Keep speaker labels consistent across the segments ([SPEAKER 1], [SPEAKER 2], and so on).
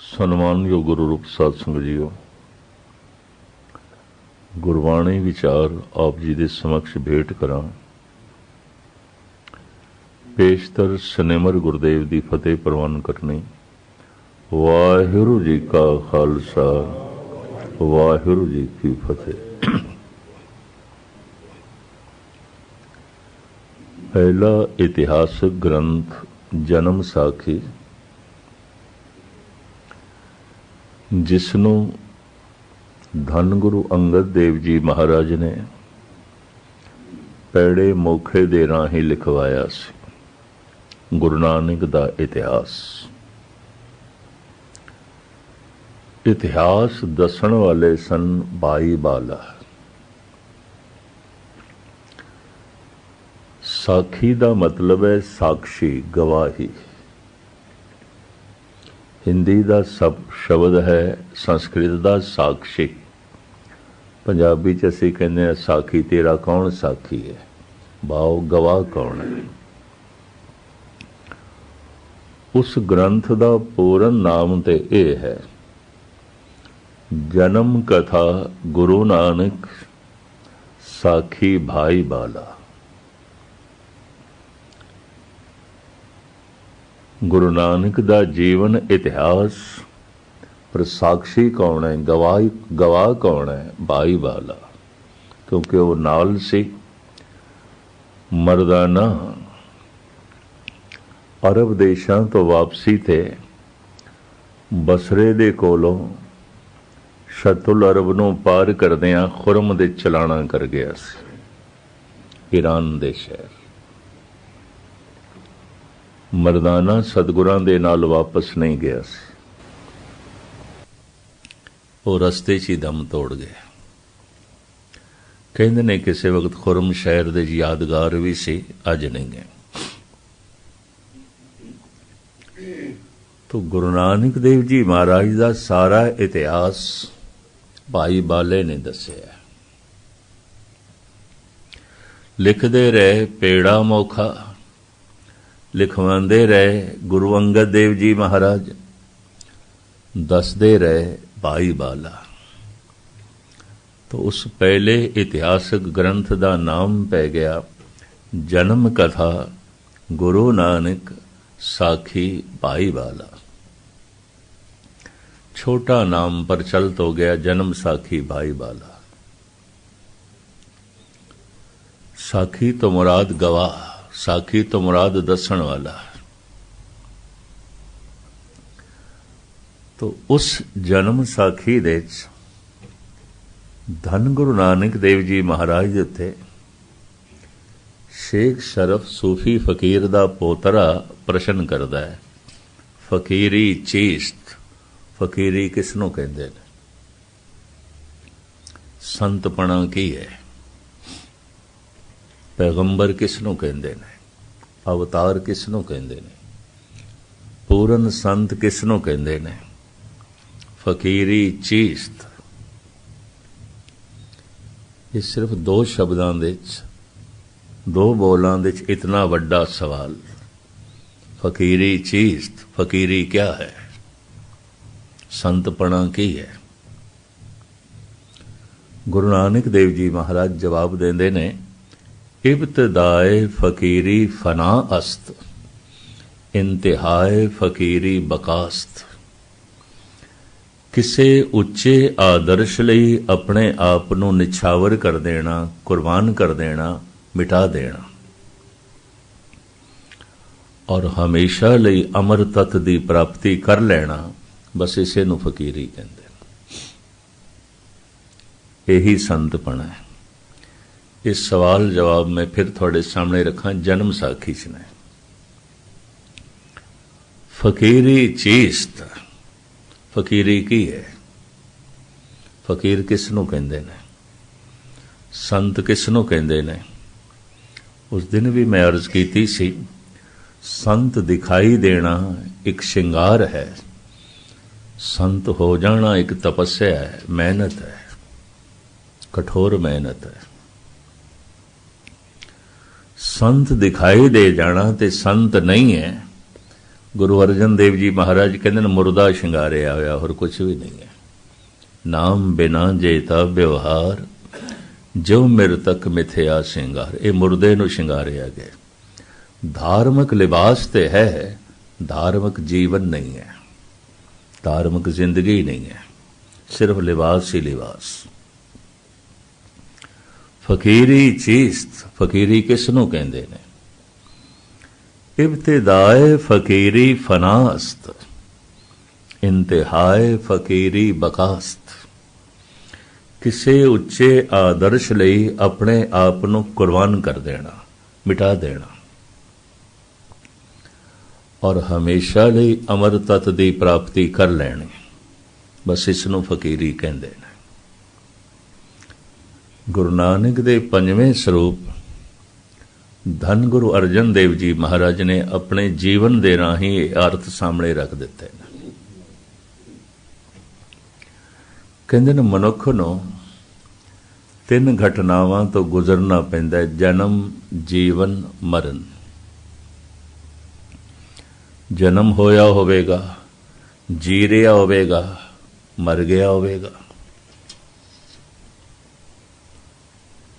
[SPEAKER 1] ਸਨਮਾਨਯੋਗ ਗੁਰੂ ਰੂਪ ਸਾਧ ਸੰਗਤ ਜੀਓ, ਗੁਰਬਾਣੀ ਵਿਚਾਰ ਆਪ ਜੀ ਦੇ ਸਮਕਸ਼ ਭੇਟ ਕਰਾਂ। ਪੇਸ਼ਤਰ ਸਨੇਮਰ ਗੁਰਦੇਵ ਦੀ ਫਤਿਹ ਪ੍ਰਵਾਨ ਕਰਨੀ। ਵਾਹਿਗੁਰੂ ਜੀ ਕਾ ਖਾਲਸਾ, ਵਾਹਿਗੁਰੂ ਜੀ ਕੀ ਫਤਿਹ। ਪਹਿਲਾ ਇਤਿਹਾਸਕ ਗ੍ਰੰਥ ਜਨਮ ਸਾਖੀ, ਜਿਸ ਨੂੰ ਧੰਨ ਗੁਰੂ ਅੰਗਦ ਦੇਵ ਜੀ ਮਹਾਰਾਜ ਨੇ ਪੈੜੇ ਮੌਖੇ ਦੇ ਰਾਹੀਂ ਲਿਖਵਾਇਆ ਸੀ। ਗੁਰੂ ਨਾਨਕ ਦਾ ਇਤਿਹਾਸ। ਇਤਿਹਾਸ ਦੱਸਣ ਵਾਲੇ ਸਨ ਬਾਈ ਬਾਲਾ। ਸਾਖੀ ਦਾ ਮਤਲਬ ਹੈ ਸਾਖੀ, ਗਵਾਹੀ। ਹਿੰਦੀ ਦਾ ਸ਼ਬਦ ਹੈ ਸੰਸਕ੍ਰਿਤ ਦਾ ਸਾਖੀ। ਪੰਜਾਬੀ 'ਚ ਅਸੀਂ ਕਹਿੰਦੇ ਹਾਂ ਸਾਖੀ। ਤੇਰਾ ਕੌਣ ਸਾਖੀ ਹੈ? ਭਾਵ ਗਵਾਹ ਕੌਣ ਹੈ? ਉਸ ਗ੍ਰੰਥ ਦਾ ਪੂਰਨ ਨਾਮ ਤੇ ਇਹ ਹੈ, ਜਨਮ ਕਥਾ ਗੁਰੂ ਨਾਨਕ ਸਾਖੀ ਭਾਈ ਬਾਲਾ। ਗੁਰੂ ਨਾਨਕ ਦਾ ਜੀਵਨ ਇਤਿਹਾਸ। ਪਰ ਸਾਖੀ ਕੌਣ ਹੈ? ਗਵਾਹ ਕੌਣ ਹੈ? ਭਾਈ ਬਾਲਾ। ਕਿਉਂਕਿ ਉਹ ਨਾਲ ਸੀ। ਮਰਦਾਨਾ ਅਰਬ ਦੇਸ਼ਾਂ ਤੋਂ ਵਾਪਸੀ ਤੇ ਬਸਰੇ ਦੇ ਕੋਲੋਂ ਸ਼ਤੁਲ ਅਰਬ ਨੂੰ ਪਾਰ ਕਰਦਿਆਂ ਖੁਰਮ ਦੇ ਚਲਾਣਾ ਕਰ ਗਿਆ ਸੀ, ਈਰਾਨ ਦੇ ਸ਼ਹਿਰ। ਮਰਦਾਨਾ ਸਤਿਗੁਰਾਂ ਦੇ ਨਾਲ ਵਾਪਸ ਨਹੀਂ ਗਿਆ ਸੀ। ਉਹ ਰਸਤੇ 'ਚ ਹੀ ਦਮ ਤੋੜ ਗਿਆ। ਕਹਿੰਦੇ ਨੇ ਕਿਸੇ ਵਕਤ ਖੁਰਮ ਸ਼ਹਿਰ ਦੇ ਯਾਦਗਾਰ ਵੀ ਸੀ, ਅੱਜ ਨਹੀਂ ਗਏ। ਤੋ ਗੁਰੂ ਨਾਨਕ ਦੇਵ ਜੀ ਮਹਾਰਾਜ ਦਾ ਸਾਰਾ ਇਤਿਹਾਸ ਭਾਈ ਬਾਲੇ ਨੇ ਦੱਸਿਆ। ਲਿਖਦੇ ਰਹੇ ਪੇੜਾ ਮੌਖਾ, ਲਿਖਵਾਉਂਦੇ ਰਹੇ ਗੁਰੂ ਅੰਗਦ ਦੇਵ ਜੀ ਮਹਾਰਾਜ, ਦੱਸਦੇ ਰਹੇ ਭਾਈ ਬਾਲਾ। तो उस पहले इतिहासक ग्रंथ का नाम पै गया जन्म कथा गुरु नानक साखी भाई बाला। छोटा नाम प्रचलित हो गया जन्म साखी भाई बाला। साखी तो मुराद गवाह, साखी तो मुराद दसन वाला। तो उस जन्म साखी दे धन गुरु नानक देव जी महाराज उत्ते शेख शरफ सूफी फकीर दा पोतरा प्रश्न करदा है, फकीरी चीस्त। फकीरी किसनों कहते हैं? संतपना की है? पैगंबर किसनों कहते हैं? अवतार किसनों कहते हैं? पूरन संत किसनों कहते हैं? फकीरी चीस्त। ये सिर्फ दो शब्दों दे दो बोलों दे इतना वड्डा सवाल। फकीरी चीज, फकीरी क्या है? संतपना की है? गुरु नानक देव जी महाराज जवाब देंदे ने, इब्तदाए फकीरी फना अस्त, इंतहाए फकीरी बकास्त। किसी उच्चे आदर्श लई अपने आप नूं निछावर कर देना, कुर्बान कर देना, मिटा देना और हमेशा लई अमर तत्त दी प्राप्ति कर लेना, बस इसे नूं फकीरी कहंदे ने। यही संतपना है। इस सवाल जवाब मैं फिर थोड़े सामने रखा जन्म साखी च ने। फकीरी चीस्त, फकीरी की है? फकीर किसनों कहते हैं? संत किसनों कहते हैं? उस दिन भी मैं अर्ज की सी, संत दिखाई देना एक श्रृंगार है, संत हो जाना एक तपस्या है, मेहनत है, कठोर मेहनत है। संत दिखाई दे जाना ते संत नहीं है, गुरु अर्जन देव जी महाराज कहते हैं मुर्दा शिंगारिया होया और कुछ भी नहीं है। नाम बिना जेता व्यवहार जो मृतक मिथ्या सिंगार। ये मुर्दे नूं शिंगारिया गया। धार्मिक लिबास तो है, धार्मिक जीवन नहीं है, धार्मिक जिंदगी नहीं है, सिर्फ लिबास ही लिबास। फकीरी चीस्त, फकीरी किसनों कहते हैं? इब्तिदाए फकीरी फनास्त, इंतहाए फकीरी बकास्त। किसी उच्चे आदर्श लई अपने आप नूं कुर्बान कर देना, मिटा देना, और हमेशा लई अमर तत दी प्राप्ति कर लेनी, बस इसनूं फकीरी कहंदे ने। गुरु नानक दे पंजवें स्वरूप धन गुरु अर्जन देव जी महाराज ने अपने जीवन दे राही अर्थ सामने रख दिते हैं। कहते हैं मनुख नूं तीन घटनावां तो गुजरना पैंदा है, जन्म जीवन मरण। जन्म होया होवेगा, जी रहा होवेगा, मर गया होवेगा।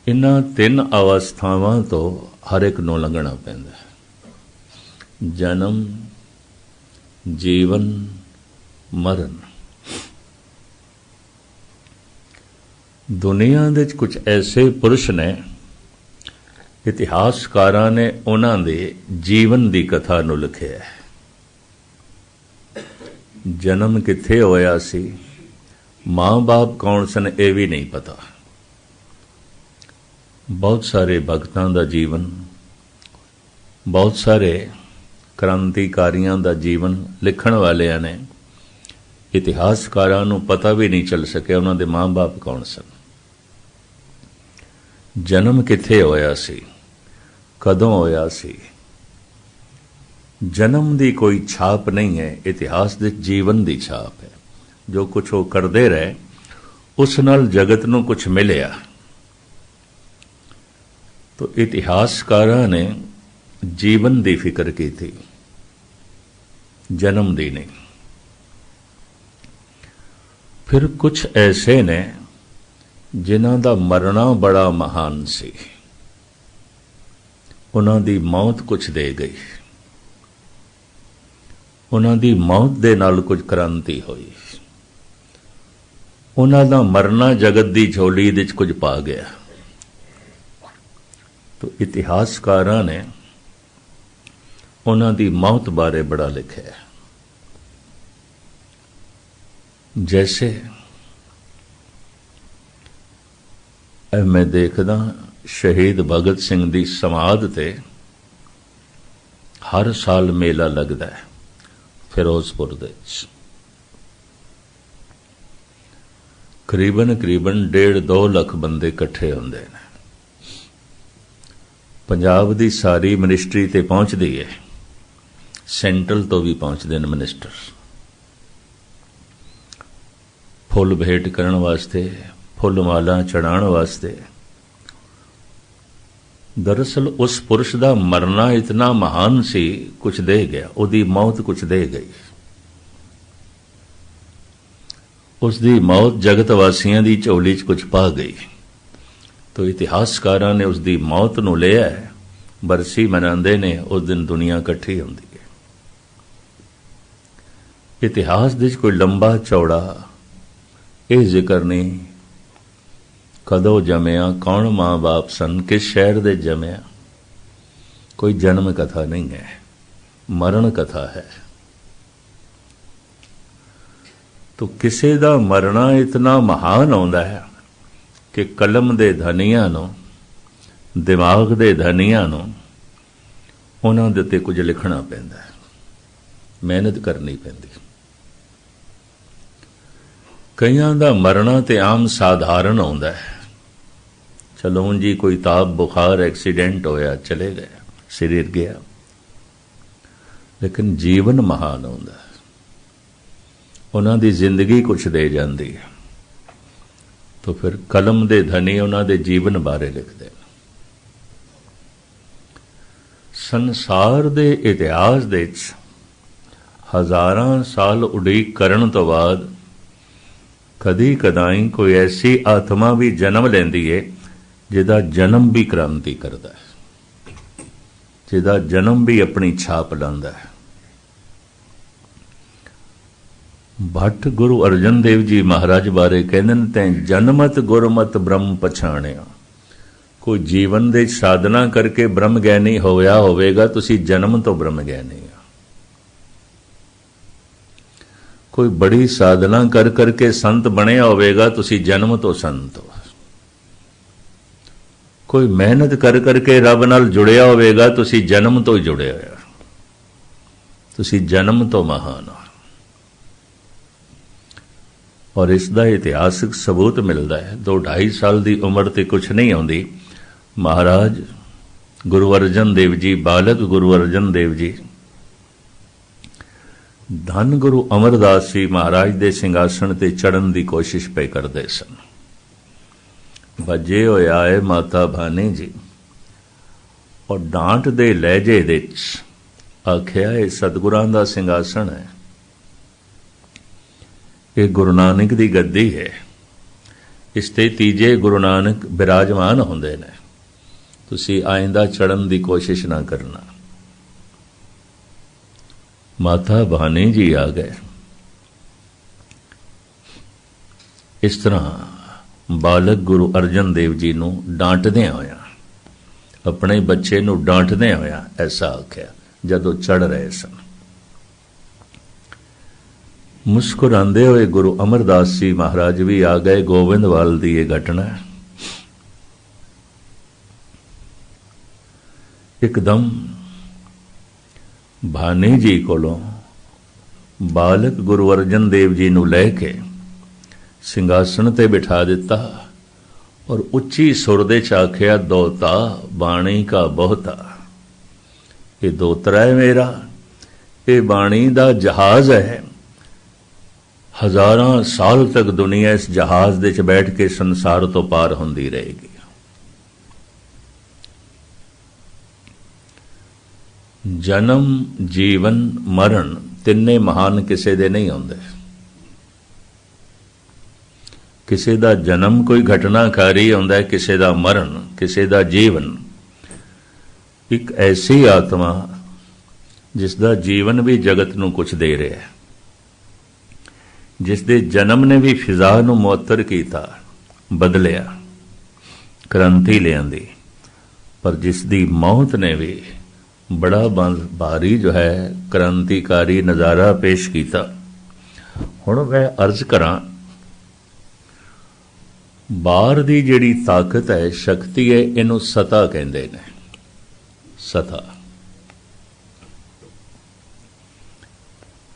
[SPEAKER 1] इन्हां तीन अवस्थावां तो हर एक नूं लंघना पैंदा है। जन्म जीवन मरण। दुनिया दे कुछ ऐसे पुरुष ने, इतिहासकारां ने उन्हां दे जीवन दी कथा नूं लिखिआ है। जन्म कित्थे होया सी, मां बाप कौन सन, ये भी नहीं पता। बहुत सारे भगतां दा जीवन, बहुत सारे क्रांतिकारियों का जीवन लिखण वालियां ने, इतिहासकारां नूं पता भी नहीं चल सकिया उन्हां दे मां बाप कौन सन। जन्म कित्थे होया सी, कदों होया सी, जन्म दी कोई छाप नहीं है, इतिहास दे जीवन दी छाप है। जो कुछ वो करते रहे उस नाल जगत नूं कुछ मिलिया। तो इतिहासकारां ने जीवन दी फिक्र की थी, जन्म दी नहीं। फिर कुछ ऐसे ने जिन्हां दा मरना बड़ा महान सी, उन्हां दी मौत कुछ दे गई। उन्हां दी मौत दे नाल कुछ क्रांति हुई। उन्हां दा मरना जगत दी झोली दे कुछ पा गया। तो इतिहासकारां ने उन्हां दी मौत बारे बड़ा लिखा है। जैसे मैं देखदा शहीद भगत सिंह दी समाध ते हर साल मेला लगदा है फिरोजपुर दे विच। करीबन 1.5-2 लाख बंदे इकट्ठे होंदे ने। पंजाब दी सारी मिनिस्ट्री ते पहुंचदी है, सेंट्रल तो भी पहुंचते हैं मिनिस्टर, फुल भेंट करन वास्ते, फुल माला चढ़ाण वास्ते। दरअसल उस पुरुष का मरना इतना महान सी, कुछ दे गया, उसकी मौत कुछ दे गई। उसकी मौत जगत वासियों की झोली च कुछ पा गई। तो इतिहासकारां ने उसकी मौत नूं लिया है, बरसी मनाते ने, उस दिन दुनिया इकट्ठी होंदी है। इतिहास दे कोई लंबा चौड़ा ये जिक्र नहीं, कदों जमिया, कौन मां बाप सन, किस शहर दे जमिया, कोई जन्म कथा नहीं है, मरण कथा है। तो किसी दा मरना इतना महान होंदा है कि कलम दे धनियां नूं, दिमाग दे धनियां नूं उन्हां दे उत्ते कुछ लिखना पैंदा है, मेहनत करनी पैंदी। कईयां दा मरना ते आम साधारण होंदा है, चलो हुण जी कोई ताप बुखार एक्सीडेंट होया, चले गए, शरीर गया। लेकिन जीवन महान होंदा है, उन्हां दी जिंदगी कुछ दे जाती है। तो फिर कलम दे धनी उन्हां दे जीवन बारे लिखते हैं। संसार दे इतिहास दे हज़ारां साल उड़ीक करन तो बाद कदी कदाई कोई ऐसी आत्मा भी जन्म लैंदी है जिहदा जन्म भी क्रांति करदा है, जिहदा जन्म भी अपनी छाप लांदा है। भट्ट गुरु अर्जन देव जी महाराज बारे कहंदे ने, तैं जन्मत गुरमत ब्रह्म पछाणिया। कोई जीवन दे साधना करके ब्रह्म ज्ञानी होया होवेगा, तुसी जन्म तो ब्रह्म ज्ञानी। कोई बड़ी साधना कर करके संत बनया होवेगा, तुसी जन्म तो संत हो। कोई मेहनत कर करके रब नाल जुड़िया होवेगा, तुसी जन्म तो ही जुड़े होया, तुसी जन्म तो महान हो। और इसका इतिहासिक सबूत मिलता है। 2-2.5 साल की उम्र ते कुछ नहीं आती। महाराज गुरु अर्जन देव जी, बालक गुरु अर्जन देव जी धन गुरु अमरदास जी महाराज दे सिंघासन ते चढ़न की कोशिश पे करते सन। भजे होए आए माता भानी जी और डांट दे लहजे दे आख्या, ये सतगुरां दा सिंघासन है, ये गुरु नानक की गद्दी है, इस ते तीजे गुरु नानक विराजमान होंदे ने, तुसी आइंदा चढ़न की कोशिश ना करना। माता भानी जी आ गए। इस तरह बालक गुरु अर्जन देव जी नूं डांटदे होया, अपने बच्चे नूं डांटदे होया ऐसा आख्या जदों चढ़ रहे सन। मुस्कुरांदे हुए गुरु अमरदास जी महाराज भी आ गए। गोविंदवाल की यह घटना है। एकदम भानी जी कोलों बालक गुरु अर्जन देव जी नूं लैके सिंघासन ते बिठा दिता और उच्ची सुर दे च आख्या, दोता बाणी का बहुता। ये दोतरा है मेरा, ये बाणी दा जहाज है। हज़ारां साल तक दुनिया इस जहाज दे च बैठ के संसार तो पार होंदी रहेगी। जन्म जीवन मरण तिन्ने महान किसे दे नहीं होंदे। किसे दा जन्म कोई घटनाकारी होंदा है, किसे दा मरण, किसे दा जीवन। एक ऐसी आत्मा जिसदा जीवन भी जगत नूं कुछ दे रहा है, जिसदे जन्म ने भी फिजा नूं मुअत्तर कीता, बदलिया, क्रांति लियांदी, पर जिसदी मौत ने भी बड़ा भारी जो है क्रांतिकारी नज़ारा पेश किया। हुण मैं अर्ज करा, बाहर दी जिहड़ी ताकत है, शक्ति है, इनू सता कहंदे ने। सता,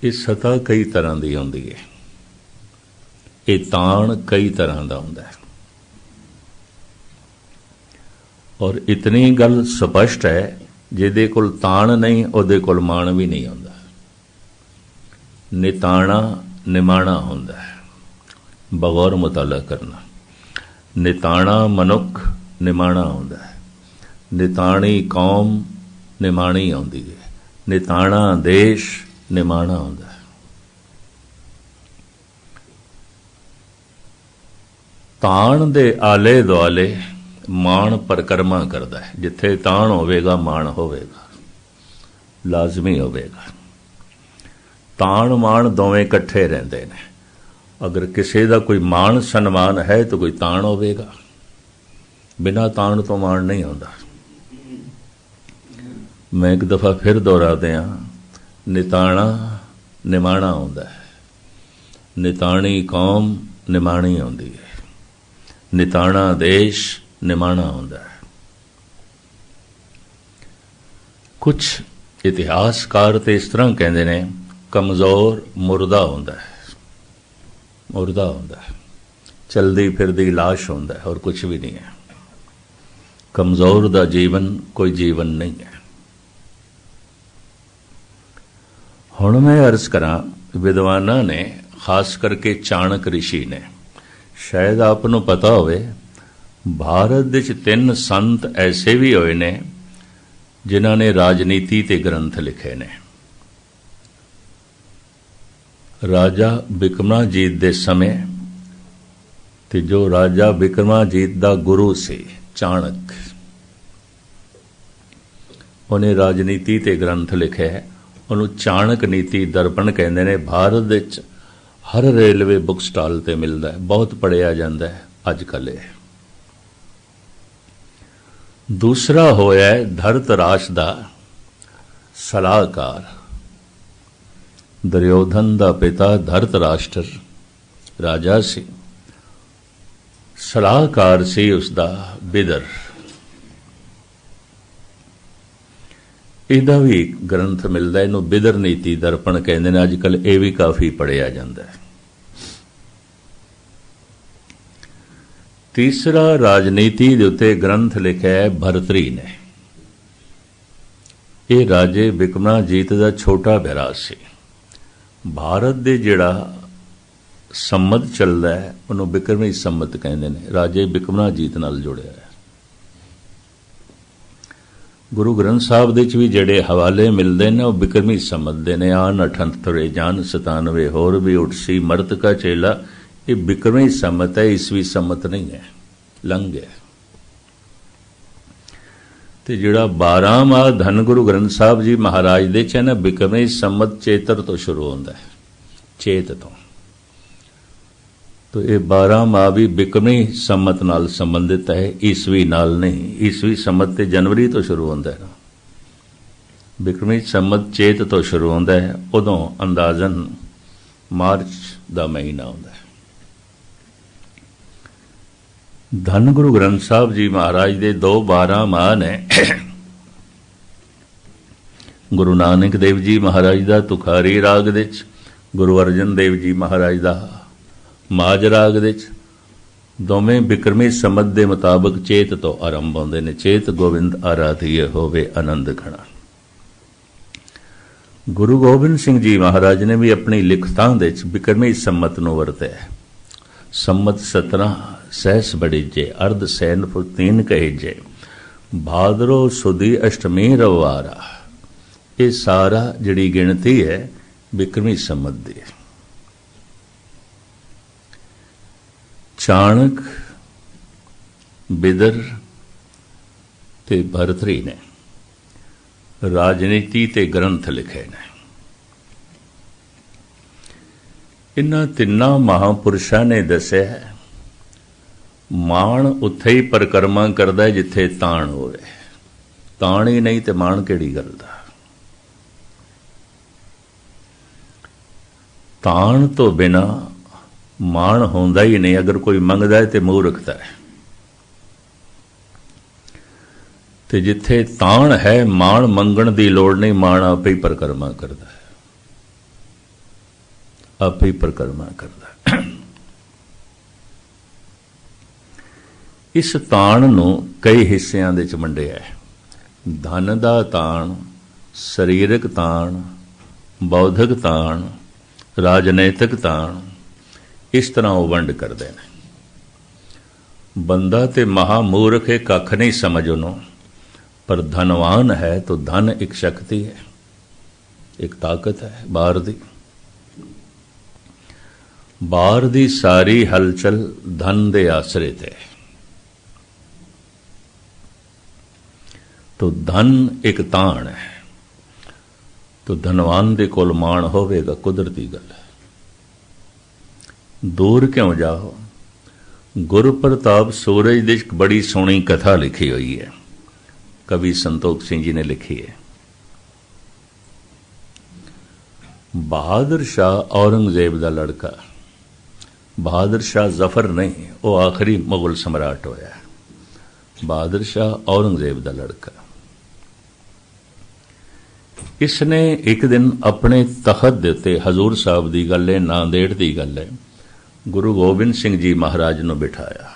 [SPEAKER 1] इस सता कई तरह की आउंदी है। ये ताण कई तरह का हुंदा है। और इतनी गल स्पष्ट है, जिहदे कोल ताण नहीं उहदे कोल माण भी नहीं आउंदा। निताणा निमाणा हुंदा है, बगौर मुताला करना। निताणा मनुख निमाणा हुंदा है, निताणी कौम निमाणी आउंदी है, निताणा देश निमाणा हुंदा है। ताण दे आले दुआले माण परिक्रमा करता है। जिथे ताण होवेगा माण होवेगा, लाजमी होवेगा। ताण माण दोवें इकट्ठे रहंदे ने। अगर किसी का कोई मान सन्मान है तो कोई ताण होवेगा, बिना ताण तो मान नहीं होता। मैं एक दफा फिर दोहरा दिया, निताणा निमाणा होंदा है, निताणी कौम निमाणी होंदी है, निताणा देश निमाणा होंदा है। कुछ इतिहासकार तो इस तरह कहते हैं, कमज़ोर मुर्दा होंदा है, मुर्दा होंदा है, चलदी फिरदी लाश होंदा है और कुछ भी नहीं है। कमज़ोर दा जीवन कोई जीवन नहीं है। हुण मैं अर्ज करा, विद्वाना ने खास करके चाणक ऋषि ने, शायद आपनों पता होवे, भारत विच 3 संत ऐसे भी होए ने जिन्हां ने राजनीति ते ग्रंथ लिखे ने। राजा बिक्रमाजीत दे समय ते जो राजा बिक्रमाजीत दा गुरु से चाणक, उन्हें राजनीति ते ग्रंथ लिखे है, उन्होंने चाणक नीति दर्पण कहते हैं। भारत विच हर रेलवे बुक स्टाल ते मिलता है, बहुत पढ़िया जाता है अजकल। दूसरा होया है धरतराश दा सलाहकार, दुर्योधन दा पिता धरतराष्ट्र राजा सी, सलाहकार सी उसदा बिदर। इहदा भी ग्रंथ मिलता है, इनू बिदर नीति दर्पण कहते हैं। अजकल यह भी काफ़ी पढ़िया जाता है। तीसरा राजनीति के उत्ते ग्रंथ लिखा है भरतरी ने। यह राजे बिक्रमाजीत का छोटा भरा से। भारत दे जिहड़ा संमत चलता है उन्होंने बिक्रमी संमत कहते हैं, राजे बिक्रमाजीत नाल जुड़िया है। गुरु ग्रंथ साहब दे भी जिहड़े हवाले मिलते हैं वह बिक्रमी संमत दे ने। आन 98 जान 97 होर भी उठसी मरत का चेला, ये बिक्रमी सम्मत है, ईसवी सम्मत नहीं है, लंघ गया। तो जिहड़ा 12 माह धन गुरु ग्रंथ साहब जी महाराज दे च ना बिक्रमी सम्मत चेतर तो शुरू होता है, चेत तो ये 12 माह भी बिक्रमी सम्मत नाल संबंधित है, ईसवी नाल नहीं। ईसवी सम्मत ते जनवरी तो शुरू होता है ना, बिक्रमी सम्मत चेत तो शुरू होता है, उदों अंदाजन मार्च का महीना होता है। धन गुरु ग्रंथ साहब जी महाराज दे 2 12 माह ने। गुरु नानक देव जी महाराज का तुखारी राग दे, गुरु अर्जन देव जी महाराज का माज राग दे, दोवें बिक्रमी सम्मत के मुताबिक चेत तो आरंभ होंदे ने। चेत गोविंद आराधिए होवे आनंद घना। गुरु गोबिंद सिंह जी महाराज ने भी अपनी लिखतां दे बिक्रमी सम्मत नूं वरतिया। सम्मत 17 सहस बड़ीजे, अर्ध सैन पुतीन कहेजे, भादरो सुदी अष्टमी रवारा। ये सारा जिहड़ी गिणती है बिक्रमी सम्मत दी। चाणक, बिदर ते भरतरी ने राजनीति ते ग्रंथ लिखे ने। इन्हां तिन्नां महापुरुषां ने दस्सिया है माण उत्थे ही परिक्रमा करदा है जिथे ताण होवे। ताण ही नहीं तो माण किहड़ी गल दा। ताण तो बिना माण होंदा ही नहीं। अगर कोई मंगदा है तो मूर्खता है, ते जिथे ताण है माण मंगण दी लोड़ नहीं। माण आपे ही परिक्रमा करदा है, आपे ही परिक्रमा करदा है। इस ताण नूं कई हिस्सियां दे च वंडिया है। धन दा ताण, सरीरक ताण, बौद्धिक ताण, राजनैतिक ताण, इस तरह वो वंड करते हैं। बंदा ते महामूर्ख है, कख नहीं समझ उन्हों, पर धनवान है तो धन एक शक्ति है, एक ताकत है बाहर दी। बाहर दी सारी हलचल धन दे आश्रित है। तो धन एक ताण है, तो धनवान दे कोल माण होवेगा, कुदरती गल है। दूर क्यों जाओ। गुरु प्रताप सूरज दी बड़ी सोहनी कथा लिखी हुई है, कवि संतोख सिंह जी ने लिखी है। बहादुर शाह औरंगजेब का लड़का, बहादुर शाह जफर नहीं, वो आखिरी मुगल सम्राट होया। बहादुर शाह औरंगजेब का लड़का, इसने एक दिन अपने तखत दे उत्ते, हजूर साहब की गल है, नांदेड़ की गल है, गुरु गोबिंद सिंह जी महाराज नूं बिठाया।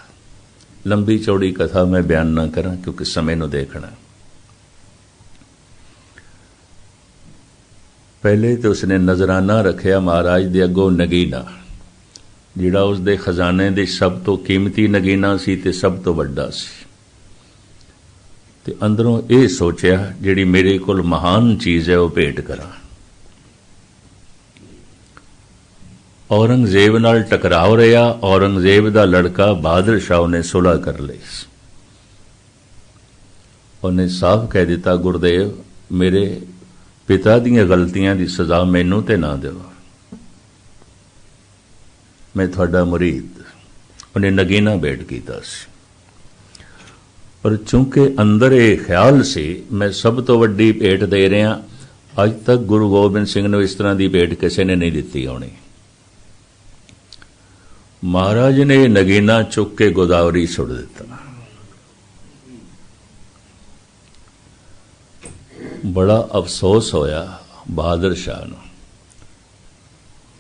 [SPEAKER 1] लंबी चौड़ी कथा मैं बयान ना करा क्योंकि समय नूं देखना। पहले तो उसने नजराना रखिया महाराज दे अगों नगीना, जिहड़ा उसदे खजाने दे सब तो कीमती नगीना सी ते सब तो वड्डा सी। ते अंदरों ये सोचिया जिहड़ी मेरे कोल महान चीज़ है वह भेंट करा। औरंगजेब नाल टकराव रहा। औरंगजेब का लड़का बहादुर शाह ने सुलह कर ली। उन्हें साफ कह दिता, गुरदेव मेरे पिता दी गलतियां की सजा मैनू ते ना दो, मैं थोड़ा मुरीद। उन्हें नगीना भेंट किया। पर चूंकि अंदर ये ख्याल से मैं सब तो वड्डी भेंट दे रहा, अज तक गुरु गोबिंद सिंह ने इस तरह की भेंट किसी ने नहीं दी होनी। महाराज ने नगीना चुक के गोदावरी सुट दिता। बड़ा अफसोस होया बहादुर शाह नूं।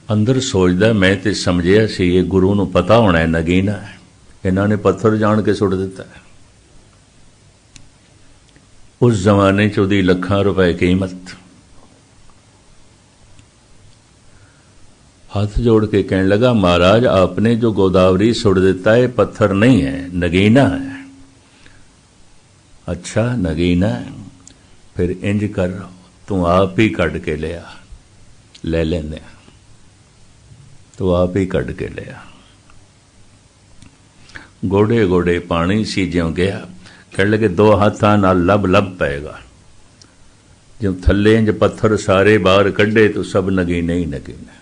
[SPEAKER 1] अंदर सोचदा, मैं तो समझिया सी ये गुरु नूं पता होना है नगीना है, इन्होंने पत्थर जान के सुट दिता है। उस जमाने च उहदी लखां रुपए कीमत। हाथ जोड़ के कहने लगा, महाराज आपने जो गोदावरी सुट दिता है पत्थर नहीं है, नगीना है। अच्छा नगीना है, फिर इंज कर तू आप ही कट के लिया, ले लेंदे। तो आप ही कट के लिया। गोडे गोडे पानी सी ज्यों गया। कहने लगे दो हाथां नाल लब लब पेगा। जो थले इंज पत्थर सारे बाहर कढ़े तो सब नगीने ही नगीने।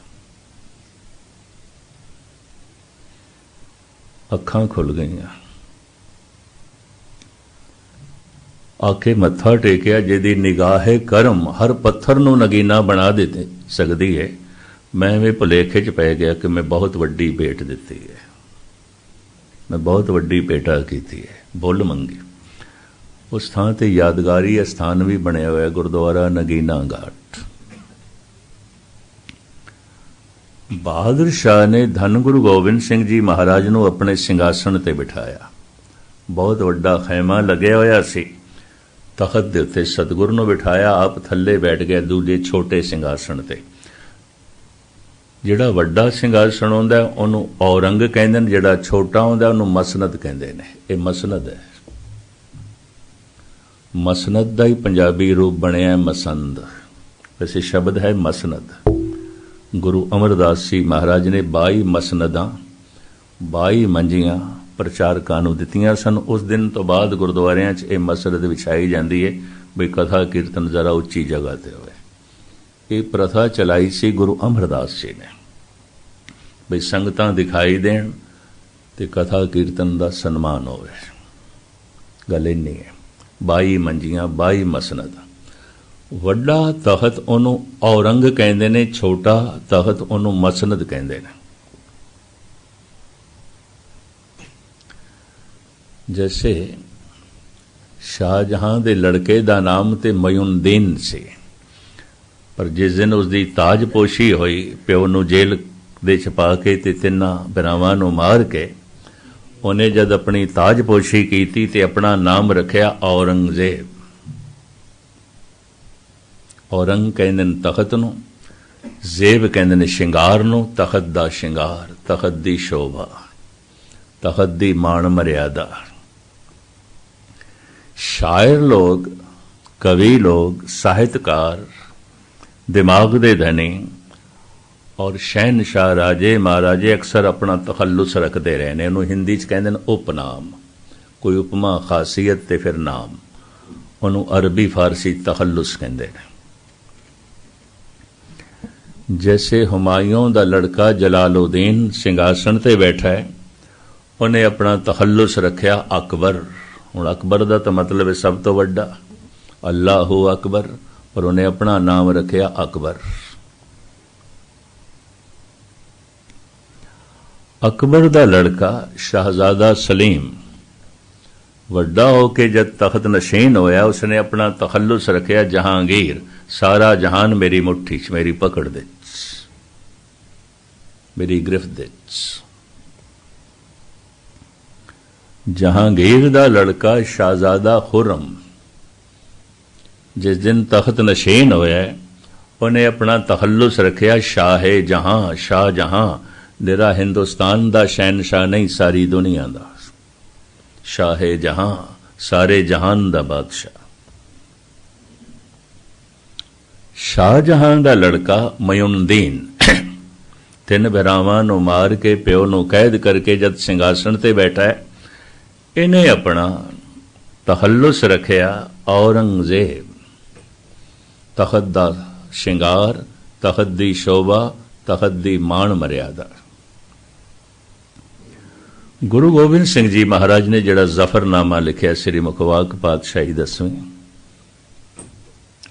[SPEAKER 1] अखां खुल गईयां। आके मत्था टेकिया, जिहदी निगाहे करम हर पत्थर नूं नगीना बना दे सकदी है। मैं भी भुलेखे च पै गया कि मैं बहुत वड्डी भेंट दिती है, मैं बहुत वड्डी भेंटा की है, भुल मंगी। उस थां ते यादगारी स्थान भी बनया हुआ गुरुद्वारा नगीना घाट। बहादुर शाह ने धन गुरु गोबिंद सिंह जी महाराज नूं अपने सिंघासन ते बिठाया। बहुत वड्डा खैमा लग्या होया सी। तखत दे उत्ते सतगुरु नूं बिठाया, आप थल्ले बैठ गया दूजे छोटे सिंघासन ते। जिहड़ा वड्डा सिंघासन हुंदा उहनूं औरंग कहंदे ने, जिहड़ा छोटा हुंदा उहनूं मसनद कहंदे ने। ये मसनद है। मसनद का ही पंजाबी रूप बनया मसंद। वैसे शब्द है मसनद। गुरु अमरदास जी महाराज ने 22 मसनदां 22 मंजियां प्रचारकां नूं दित्तियां सन। उस दिन तो बाद गुरुद्वारियां च ये मसनद विछाई जाती है भी कथा कीर्तन जरा उच्ची जगह ते होवे। ये प्रथा चलाई सी गुरु अमरदास जी ने बई संगतां दिखाई देण ते कथा कीर्तन का सन्मान होवे। गल इन्नी है। 22 मंजियां 22 मसनद। वड्डा तखत उहनूं औरंग कहंदे ने, छोटा तखत उहनूं मसनद कहंदे ने। जैसे शाहजहां दे लड़के दा नाम ते मयूनदीन सी, पर जिस दिन उसकी ताजपोशी हुई, प्यो नूं जेल दे छपा के ते तिन्ना भरावां नूं मार के उन्हें जद अपनी ताजपोशी की ते अपना नाम रखिया औरंगजेब। औरंग कहंदे ने तखत नूं, जेब कहंदे ने शिंगार नूं। तखत दा शिंगार, तखत दी शोभा, तखत दी मान मर्यादा। शायर लोग, कवि लोग, साहित्यकार, दिमाग दे धनी और शहनशाह राजे महाराजे अक्सर अपना तखल्लुस रखते रहे ने। उन्होंने हिंदी च कहते हैं उपनाम। कोई उपमा खासियत ते फिर नाम, उन्होंने अरबी फारसी तखल्लुस कहते हैं। जैसे हुमायूं दा लड़का जलालुद्दीन सिंघासन ते बैठा है, उन्हें अपना तखल्लुस रखिया अकबर। हुण अकबर दा तो मतलब है सब तो वड्डा, अल्लाहु अकबर, पर उन्हें अपना नाम रखिया अकबर। अकबर दा लड़का शाहजादा सलीम वड्डा होके जब तख्त नशीन होया, उसने अपना तखल्लुस रखिया जहांगीर। सारा जहान मेरी मुट्ठी च, मेरी पकड़ दे, मेरी गिरफ्त दे। जहांगीर दा लड़का शाहजादा खुर्रम जिस दिन तख्त नशीन होया, उन्हें अपना तखल्लुस रखिया शाहे जहां। शाह जहां निरा हिंदुस्तान दा शहनशाह नहीं, सारी दुनिया दा शाहे जहां, सारे जहान दा बादशाह। शाहजहां दा लड़का मयूनदीन ਤਿੰਨ ਭਰਾਵਾਂ ਨੂੰ ਮਾਰ ਕੇ ਪਿਓ ਨੂੰ ਕੈਦ ਕਰਕੇ ਜਦ ਸਿੰਘਾਸਣ ਤੇ ਬੈਠਾ ਹੈ, ਇਹਨੇ ਆਪਣਾ ਤਖੱਲੁਸ ਰੱਖਿਆ ਔਰੰਗਜ਼ੇਬ। ਤਖਤ ਦਾ ਸ਼ਿੰਗਾਰ, ਤਖਤ ਦੀ ਸ਼ੋਭਾ, ਤਖਤ ਦੀ ਮਾਣ ਮਰਿਆਦਾ। ਗੁਰੂ ਗੋਬਿੰਦ ਸਿੰਘ ਜੀ ਮਹਾਰਾਜ ਨੇ ਜਿਹੜਾ ਜ਼ਫਰਨਾਮਾ ਲਿਖਿਆ ਸ੍ਰੀ ਮੁਖਵਾਕ ਪਾਤਸ਼ਾਹੀ 10ਵੀਂ,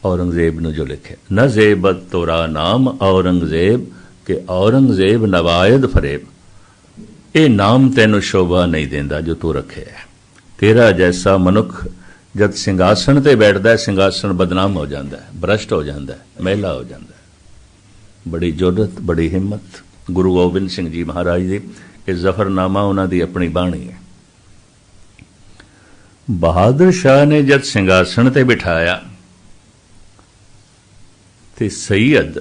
[SPEAKER 1] ਔਰੰਗਜ਼ੇਬ ਨੂੰ ਜੋ ਲਿਖਿਆ, ਨ ਜ਼ੇਬਤ ਤੋਰਾ ਨਾਮ ਔਰੰਗਜ਼ੇਬ ਕਿ ਔਰੰਗਜ਼ੇਬ ਨਵਾਇਦ ਫਰੇਬ, ਇਹ ਨਾਮ ਤੈਨੂੰ ਸ਼ੋਭਾ ਨਹੀਂ ਦਿੰਦਾ ਜੋ ਤੂੰ ਰੱਖਿਆ। ਤੇਰਾ ਜੈਸਾ ਮਨੁੱਖ ਜਦ ਸਿੰਘਾਸਣ ਤੇ ਬੈਠਦਾ ਹੈ, ਸਿੰਘਾਸਣ ਬਦਨਾਮ ਹੋ ਜਾਂਦਾ ਹੈ, ਭ੍ਰਸ਼ਟ ਹੋ ਜਾਂਦਾ ਹੈ, ਮਹਿਲਾ ਹੋ ਜਾਂਦਾ ਹੈ। ਬੜੀ ਜੁਰਤ, ਬੜੀ ਹਿੰਮਤ ਗੁਰੂ ਗੋਬਿੰਦ ਸਿੰਘ ਜੀ ਮਹਾਰਾਜ ਦੀ। ਇਹ ਜ਼ਫਰਨਾਮਾ ਉਹਨਾਂ ਦੀ ਆਪਣੀ ਬਾਣੀ ਹੈ। ਬਹਾਦਰ ਸ਼ਾਹ ਨੇ ਜਦ ਸਿੰਘਾਸਣ ਤੇ ਬਿਠਾਇਆ ਤੇ ਸੈਯਦ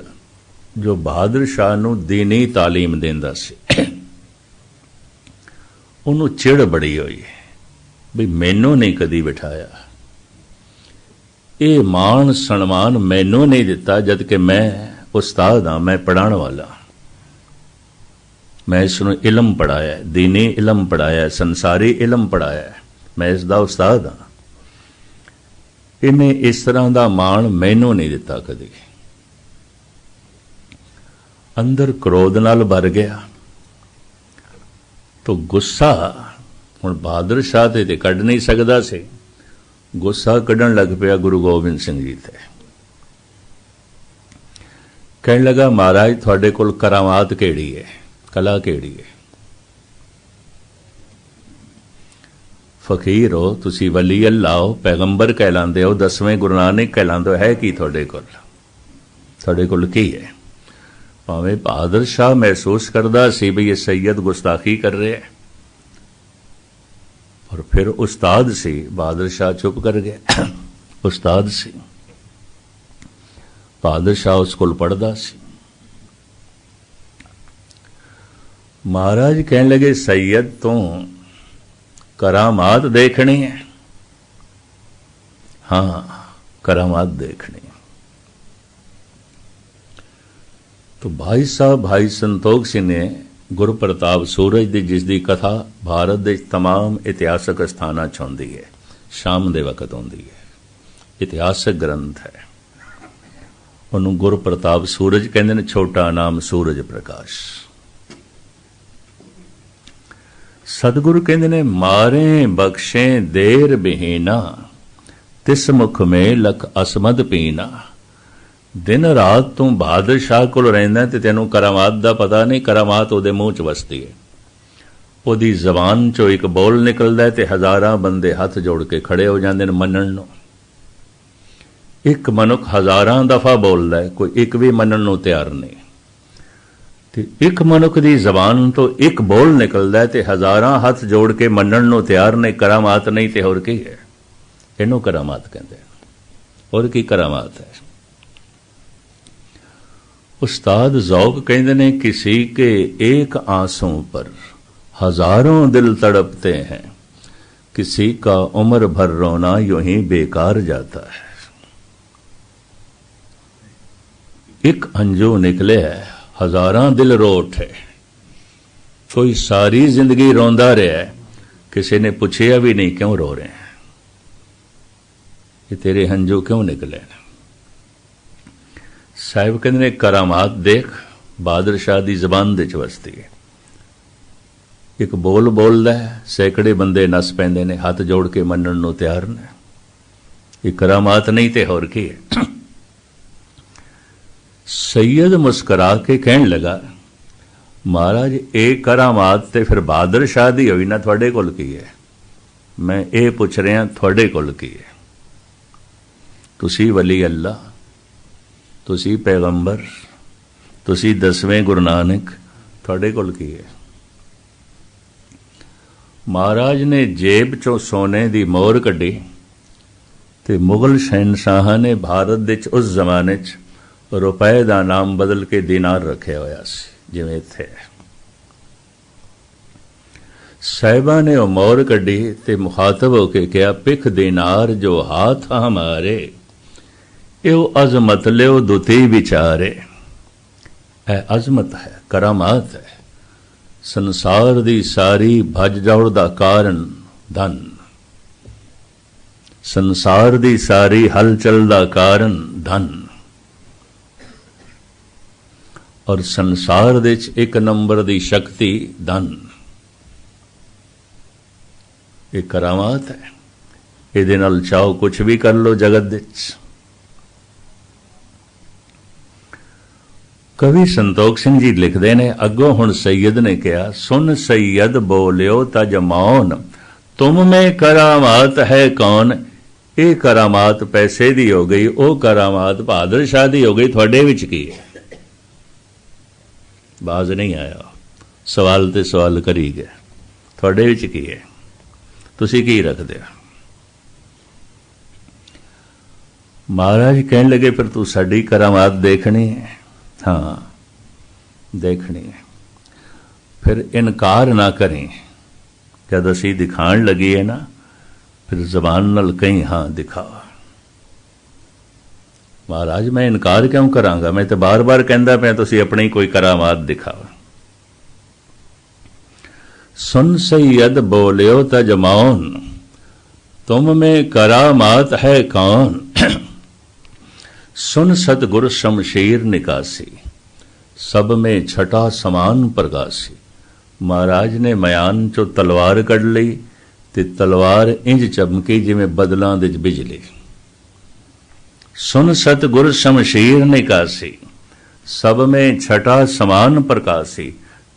[SPEAKER 1] ਜੋ ਬਹਾਦਰ ਸ਼ਾਹ ਨੂੰ ਦੀਨੀ ਤਾਲੀਮ ਦਿੰਦਾ ਸੀ, ਉਹਨੂੰ ਚਿੜ ਬੜੀ ਹੋਈ ਵੀ ਮੈਨੂੰ ਨਹੀਂ ਕਦੀ ਬਿਠਾਇਆ, ਇਹ ਮਾਣ ਸਨਮਾਨ ਮੈਨੂੰ ਨਹੀਂ ਦਿੱਤਾ, ਜਦ ਕਿ ਮੈਂ ਉਸਤਾਦ ਹਾਂ, ਮੈਂ ਪੜ੍ਹਾਉਣ ਵਾਲਾ, ਮੈਂ ਇਸ ਨੂੰ ਇਲਮ ਪੜ੍ਹਾਇਆ, ਦੀਨੀ ਇਲਮ ਪੜ੍ਹਾਇਆ, ਸੰਸਾਰੀ ਇਲਮ ਪੜ੍ਹਾਇਆ, ਮੈਂ ਇਸ ਦਾ ਉਸਤਾਦ ਹਾਂ। ਇਹਨੇ ਇਸ ਤਰ੍ਹਾਂ ਦਾ ਮਾਣ ਮੈਨੂੰ ਨਹੀਂ ਦਿੱਤਾ ਕਦੀ। ਅੰਦਰ ਕ੍ਰੋਧ ਨਾਲ ਭਰ ਗਿਆ ਤੋ ਗੁੱਸਾ, ਹੁਣ ਬਹਾਦਰ ਸ਼ਾਹ ਤੇ ਕੱਢ ਨਹੀਂ ਸਕਦਾ ਸੀ, ਗੁੱਸਾ ਕੱਢਣ ਲੱਗ ਪਿਆ ਗੁਰੂ ਗੋਬਿੰਦ ਸਿੰਘ ਜੀ ਤੇ। ਕਹਿਣ ਲੱਗਾ, ਮਹਾਰਾਜ ਤੁਹਾਡੇ ਕੋਲ ਕਰਾਮਾਤ ਕਿਹੜੀ ਹੈ, ਕਲਾ ਕਿਹੜੀ ਹੈ? ਫਕੀਰ ਹੋ ਤੁਸੀਂ, ਵਲੀ ਅੱਲਾਹ ਹੋ, ਪੈਗੰਬਰ ਕਹਿਲਾਂਦੇ ਹੋ, 10ਵੇਂ ਗੁਰੂ ਨਾਨਕ ਕਹਿਲਾਂਦੇ ਹੋ, ਹੈ ਕੀ ਤੁਹਾਡੇ ਕੋਲ? ਤੁਹਾਡੇ ਕੋਲ ਕੀ ਹੈ? ਭਾਵੇਂ ਬਹਾਦਰ ਸ਼ਾਹ ਮਹਿਸੂਸ ਕਰਦਾ ਸੀ ਵੀ ਇਹ ਸੈਯਦ ਗੁਸਤਾਖੀ ਕਰ ਰਿਹਾ ਹੈ, ਪਰ ਫਿਰ ਉਸਤਾਦ ਸੀ, ਬਹਾਦਰ ਸ਼ਾਹ ਚੁੱਪ ਕਰ ਗਿਆ। ਉਸਤਾਦ ਸੀ, ਬਹਾਦਰ ਸ਼ਾਹ ਉਸ ਕੋਲ ਪੜ੍ਹਦਾ ਸੀ। ਮਹਾਰਾਜ ਕਹਿਣ ਲੱਗੇ, ਸੈਯਦ ਤੋਂ ਕਰਾਮਾਤ ਦੇਖਣੀ ਹੈ? ਹਾਂ, ਕਰਾਮਾਤ ਦੇਖਣੀ ਹੈ। तो भाई साहब भाई संतोख सिंह ने गुरु प्रताप सूरज ਦੀ ਜਿਸ ਦੀ ਕਥਾ ਭਾਰਤ ਦੇ तमाम ਇਤਿਹਾਸਕ ਸਥਾਨਾਂ 'ਚ ਹੁੰਦੀ ਹੈ, ਸ਼ਾਮ ਦੇ ਵਕਤ ਹੁੰਦੀ ਹੈ, ਇਤਿਹਾਸਕ ਗ੍ਰੰਥ ਹੈ। ਉਹਨੂੰ ਗੁਰੂ ਪ੍ਰਤਾਪ ਸੂਰਜ ਕਹਿੰਦੇ ਨੇ, ਛੋਟਾ ਨਾਮ ਸੂਰਜ ਪ੍ਰਕਾਸ਼। ਸਤਿਗੁਰੂ ਕਹਿੰਦੇ ਨੇ, ਮਾਰੇ ਬਖਸ਼ੇ ਦੇਰ ਬਿਹੀਨਾ, ਤਿਸ ਮੁਖ ਮੇ ਲਖ ਅਸਮਦ ਪੀਨਾ। ਦਿਨ ਰਾਤ ਤੂੰ ਬਹਾਦਰ ਸ਼ਾਹ ਕੋਲ ਰਹਿੰਦਾ ਤੇ ਤੈਨੂੰ ਕਰਾਮਾਤ ਦਾ ਪਤਾ ਨਹੀਂ, ਕਰਾਮਾਤ ਉਹਦੇ ਮੂੰਹ 'ਚ ਵਸਦੀ ਹੈ। ਉਹਦੀ ਜ਼ਬਾਨ 'ਚੋਂ ਇੱਕ ਬੋਲ ਨਿਕਲਦਾ ਤੇ ਹਜ਼ਾਰਾਂ ਬੰਦੇ ਹੱਥ ਜੋੜ ਕੇ ਖੜੇ ਹੋ ਜਾਂਦੇ ਨੇ ਮੰਨਣ ਨੂੰ। ਇੱਕ ਮਨੁੱਖ ਹਜ਼ਾਰਾਂ ਦਫਾ ਬੋਲਦਾ ਹੈ, ਕੋਈ ਇੱਕ ਵੀ ਮੰਨਣ ਨੂੰ ਤਿਆਰ ਨਹੀਂ। ਤੇ ਇੱਕ ਮਨੁੱਖ ਦੀ ਜ਼ਬਾਨ ਤੋਂ ਇੱਕ ਬੋਲ ਨਿਕਲਦਾ ਤੇ ਹਜ਼ਾਰਾਂ ਹੱਥ ਜੋੜ ਕੇ ਮੰਨਣ ਨੂੰ ਤਿਆਰ ਨੇ। ਕਰਾਮਾਤ ਨਹੀਂ ਤੇ ਹੋਰ ਕੀ ਹੈ? ਇਹਨੂੰ ਕਰਾਮਾਤ ਕਹਿੰਦੇ। ਹੋਰ ਕੀ ਕਰਾਮਾਤ ਹੈ? उस्ताद ज़ौक़ कहते हैं, किसी के एक आंसू पर हजारों दिल तड़पते हैं, किसी का उम्र भर रोना यूं ही बेकार जाता है। एक अंजू निकले है, हजारां दिल रो उठे। कोई सारी जिंदगी रोंदा रहा है, किसी ने पूछया भी नहीं क्यों रो रहे हैं, ये तेरे हंजू क्यों निकले? ਸਾਹਿਬ ਕਹਿੰਦੇ ਨੇ, ਕਰਾਮਾਤ ਦੇਖ, ਬਹਾਦਰ ਸ਼ਾਹ ਦੀ ਜ਼ਬਾਨ ਦੇ 'ਚ ਵਸਦੀ ਹੈ। ਇੱਕ ਬੋਲ ਬੋਲਦਾ ਹੈ, ਸੈਂਕੜੇ ਬੰਦੇ ਨੱਸ ਪੈਂਦੇ ਨੇ, ਹੱਥ ਜੋੜ ਕੇ ਮੰਨਣ ਨੂੰ ਤਿਆਰ ਨੇ। ਇਹ ਕਰਾਮਾਤ ਨਹੀਂ ਤੇ ਹੋਰ ਕੀ ਹੈ? ਸੈਯਦ ਮੁਸਕਰਾ ਕੇ ਕਹਿਣ ਲੱਗਾ, ਮਹਾਰਾਜ ਇਹ ਕਰਾਮਾਤ ਤੇ ਫਿਰ ਬਹਾਦਰ ਸ਼ਾਹ ਦੀ ਹੋਈ ਨਾ, ਤੁਹਾਡੇ ਕੋਲ ਕੀ ਹੈ? ਮੈਂ ਇਹ ਪੁੱਛ ਰਿਹਾ, ਤੁਹਾਡੇ ਕੋਲ ਕੀ ਹੈ? ਤੁਸੀਂ ਵਲੀ ਅੱਲਾ, ਤੁਸੀਂ ਪੈਗੰਬਰ, ਤੁਸੀਂ 10ਵੇਂ ਗੁਰੂ ਨਾਨਕ, ਤੁਹਾਡੇ ਕੋਲ ਕੀ ਹੈ? ਮਹਾਰਾਜ ਨੇ ਜੇਬ 'ਚੋਂ ਸੋਨੇ ਦੀ ਮੋਹਰ ਕੱਢੀ ਤੇ ਮੁਗਲ ਸ਼ਹਿਨਸ਼ਾਹਾਂ ਨੇ ਭਾਰਤ ਦੇ 'ਚ ਉਸ ਜ਼ਮਾਨੇ 'ਚ ਰੁਪਏ ਦਾ ਨਾਮ ਬਦਲ ਕੇ ਦਿਨਾਰ ਰੱਖਿਆ ਹੋਇਆ ਸੀ, ਜਿਵੇਂ ਇੱਥੇ ਹੈ। ਸਾਹਿਬਾਂ ਨੇ ਉਹ ਮੋਹਰ ਕੱਢੀ ਤੇ ਮੁਖਾਤਬ ਹੋ ਕੇ ਕਿਹਾ, ਪਿਖ ਦਿਨਾਰ ਜੋ ਹਾਥ ਹਮਾਰੇ, ਇਹੋ ਅਜ਼ਮਤ ਲਿਓ ਦੁਤੀ ਵਿਚਾਰੇ। ਇਹ ਅਜ਼ਮਤ ਹੈ, ਕਰਾਮਾਤ ਹੈ। ਸੰਸਾਰ ਦੀ ਸਾਰੀ ਭੱਜ ਦੌੜ ਦਾ ਕਾਰਨ ਧਨ, ਸੰਸਾਰ ਦੀ ਸਾਰੀ ਹਲਚਲ ਦਾ ਕਾਰਨ ਧਨ, ਔਰ ਸੰਸਾਰ ਦੇ ਵਿੱਚ ਇੱਕ ਨੰਬਰ ਦੀ ਸ਼ਕਤੀ ਧਨ। ਇਹ ਕਰਾਮਾਤ ਹੈ। ਇਹਦੇ ਨਾਲ ਚਾਹੋ ਕੁਛ ਵੀ ਕਰ ਲੋ ਜਗਤ ਵਿੱਚ। ਕਵੀ ਸੰਤੋਖ ਸਿੰਘ ਜੀ ਲਿਖਦੇ ਨੇ, ਅੱਗੋਂ ਹੁਣ ਸੈਯਦ ਨੇ ਕਿਹਾ, ਸੁਨ ਸੈਯਦ ਬੋਲਿਓ ਤਜ ਮੌਨ, ਤੁਮ ਮੇਂ ਕਰਾਮਾਤ ਹੈ ਕੌਣ। ਇਹ ਕਰਾਮਾਤ ਪੈਸੇ ਦੀ ਹੋ ਗਈ, ਉਹ ਕਰਾਮਾਤ ਬਹਾਦਰ ਸ਼ਾਹ ਦੀ ਹੋ ਗਈ, ਤੁਹਾਡੇ ਵਿੱਚ ਕੀ ਹੈ? ਬਾਜ਼ ਨਹੀਂ ਆਇਆ, ਸਵਾਲ ਤੇ ਸਵਾਲ ਕਰੀ ਗਿਆ, ਤੁਹਾਡੇ ਵਿੱਚ ਕੀ ਹੈ? ਤੁਸੀਂ ਕੀ ਰੱਖਦੇ ਹੋ? ਮਹਾਰਾਜ ਕਹਿਣ ਲੱਗੇ, ਫਿਰ ਤੂੰ ਸਾਡੀ ਕਰਾਮਾਤ ਦੇਖਣੀ ਹੈ? ਹਾਂ ਦੇਖਣੀ ਹੈ। ਫਿਰ ਇਨਕਾਰ ਨਾ ਕरें। ਜਦ ਅਸੀਂ ਦਿਖਾਣ ਲੱਗੀਏ ਨਾ, ਫਿਰ ਜ਼ਬਾਨ ਨਾਲ ਕਹੀਂ ਹਾਂ ਦਿਖਾ। ਮਹਾਰਾਜ ਮੈਂ ਇਨਕਾਰ ਕਿਉਂ ਕਰਾਂਗਾ? ਮੈਂ ਤਾਂ ਬਾਰ-ਬਾਰ ਕਹਿੰਦਾ ਪਿਆ ਤੁਸੀਂ ਆਪਣੀ ਕੋਈ ਕਰਾਮਾਤ ਦਿਖਾਓ। ਸੁਨ ਸੈਯਦ ਬੋਲਿਓ ਤਜ ਮੌਨ, ਤੁਮ ਮੇਂ ਕਰਾਮਾਤ ਹੈ ਕੌਣ। सुन सतगुर शमशीर निकासी, सब में छटा समान प्रकासी। महाराज ने मयान चो तलवार कढ़ लई ते तलवार इंज चमकी जिवें बदलां दे बिजली। सुन सतगुर शमशीर निकासी, सब में छटा समान प्रकासी।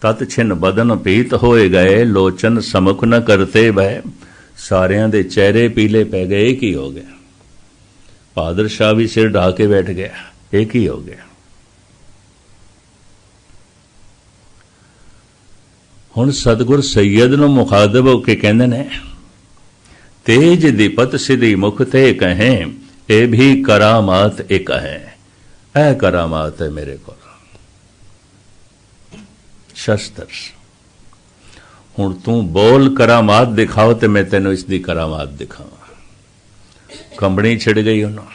[SPEAKER 1] तत छिन बदन पीत होए गए, लोचन समुख न करते भय। सारियां दे चेहरे पीले पै गए, की हो गया? बहादुर शाह भी सिर ढा के बैठ गया, एक ही हो गया। हुण सतगुर सैयद नूं मुखातब हो के कहंदे ने, तेज दीपत सिद्धि मुख ते कहें, ए भी करामात एक है। ऐ करामात है मेरे को शस्त्र। हुण तू बोल करामात दिखाओ ते मैं तेनों इसकी करामात दिखावां। कंबनी छिड़ गई, उन्होंने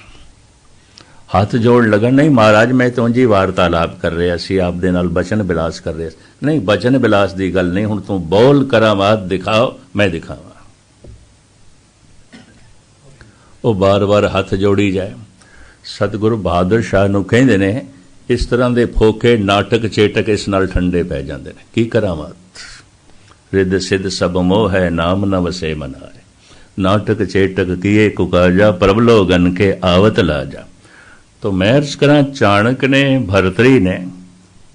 [SPEAKER 1] हथ जोड़ लगा, नहीं महाराज मैं तो जी वार्तालाप कर रहा सी, आप दे नाल बचन बिलास कर रहे। नहीं बचन बिलास की गल नहीं, हुण तू बोल करामात दिखाओ मैं दिखावा। वो बार बार हथ जोड़ी जाए। सतगुरु बहादुर शाह नूं कहंदे ने, इस तरह के फोके नाटक चेटक इस नाल ठंडे पै जांदे ने। की करामात? रिद सिद्ध सब मोह है, नाम न वसे मनाए। नाटक चेटक किए कुकाजा, प्रबलो गन के आवत लाजा। तो मैं अर्ज करा, चाणक ने, भरतरी ने,